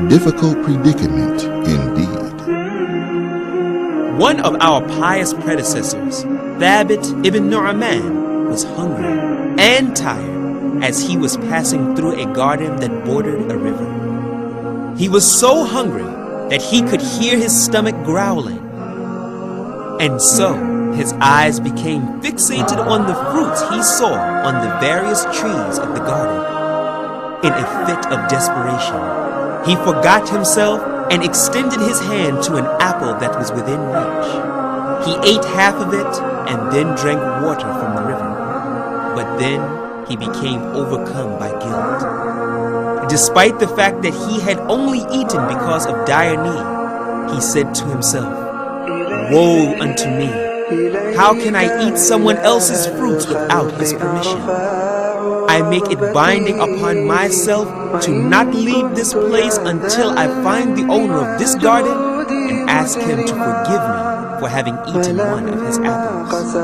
difficult predicament indeed. One of our pious predecessors, Thabit ibn Nu'man, was hungry and tired as he was passing through a garden that bordered a river. He was so hungry that he could hear his stomach growling. And so his eyes became fixated on the fruits he saw on the various trees of the garden. In a fit of desperation, he forgot himself and extended his hand to an apple that was within reach. He ate half of it and then drank water from the river. But then he became overcome by guilt. Despite the fact that he had only eaten because of dire need, he said to himself, "Woe unto me! How can I eat someone else's fruits without his permission? I make it binding upon myself to not leave this place until I find the owner of this garden and ask him to forgive me for having eaten one of his apples."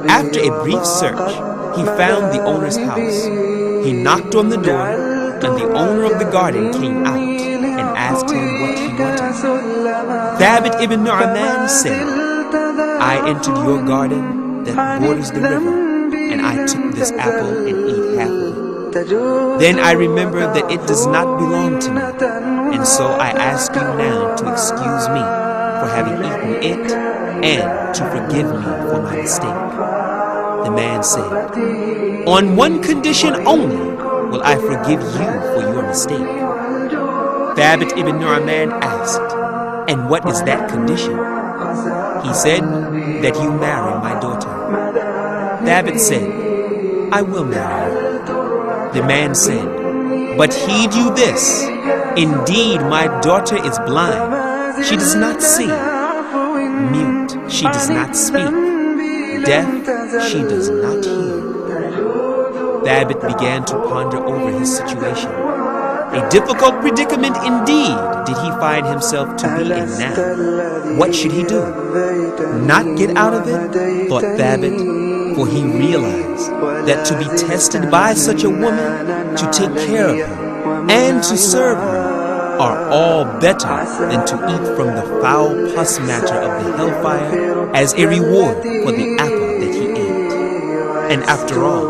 After a brief search, he found the owner's house. He knocked on the door, and the owner of the garden came out and asked him what he wanted. Thabit ibn Nu'man said, "I entered your garden that borders the river, and I took this apple and ate half of it. Then I remembered that it does not belong to me, and so I ask you now to excuse me for having eaten it and to forgive me for my mistake." The man said, "On one condition only will I forgive you for your mistake." Thabit ibn Nu'man asked, "And what is that condition?" He said, "That you marry my daughter." Thabit said, "I will marry her." The man said, "But heed you this, indeed my daughter is blind, she does not see, mute, she does not speak, deaf, she does not hear." Thabit began to ponder over his situation. A difficult predicament indeed did he find himself to be in now. What should he do? Not get out of it, thought Thabit, for he realized that to be tested by such a woman, to take care of her, and to serve her, are all better than to eat from the foul pus matter of the hellfire as a reward for the apple that he ate. And after all,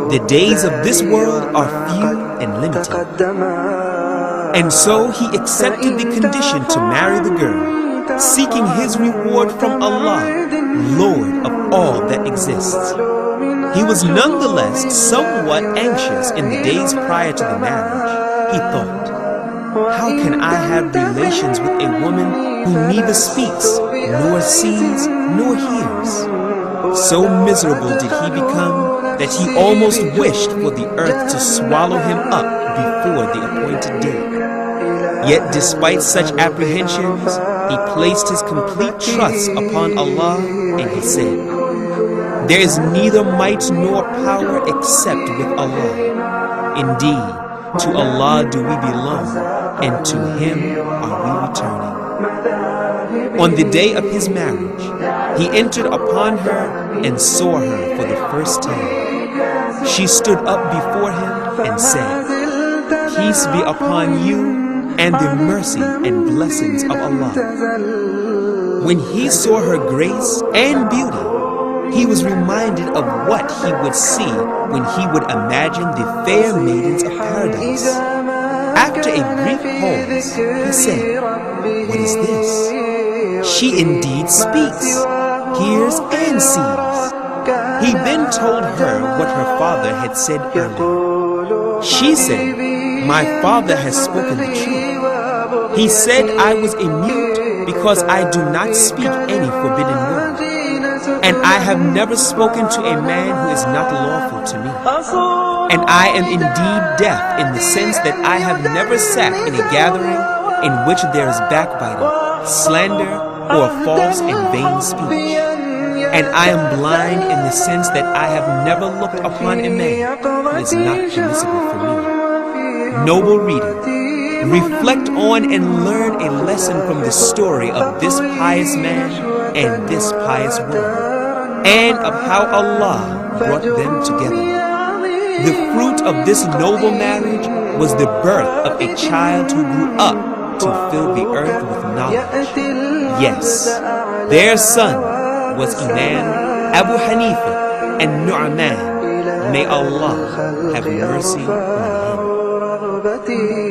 the days of this world are few and limited. And so he accepted the condition to marry the girl, seeking his reward from Allah, Lord of all that exists. He was nonetheless somewhat anxious in the days prior to the marriage. He thought, "How can I have relations with a woman who neither speaks, nor sees, nor hears?" So miserable did he become that he almost wished for the earth to swallow him up before the appointed date. Yet despite such apprehensions, he placed his complete trust upon Allah, and he said, "There is neither might nor power except with Allah. Indeed, to Allah do we belong, and to Him are we returning." On the day of his marriage, he entered upon her and saw her for the first time. She stood up before him and said, "Peace be upon you and the mercy and blessings of Allah." When he saw her grace and beauty, he was reminded of what he would see when he would imagine the fair maidens of paradise. After a brief pause, he said, "What is this? She indeed speaks, hears, and sees." He then told her what her father had said earlier. She said, "My father has spoken the truth. He said I was a mute because I do not speak any forbidden word. And I have never spoken to a man who is not lawful to me. And I am indeed deaf in the sense that I have never sat in a gathering in which there is backbiting, slander, or false and vain speech. And I am blind in the sense that I have never looked upon a man who is not permissible for me." Noble reader, reflect on and learn a lesson from the story of this pious man and this pious woman, and of how Allah brought them together. The fruit of this noble marriage was the birth of a child who grew up to fill the earth with knowledge. Yes, their son was Imam Abu Hanifa and Nu'man. May Allah have mercy on him.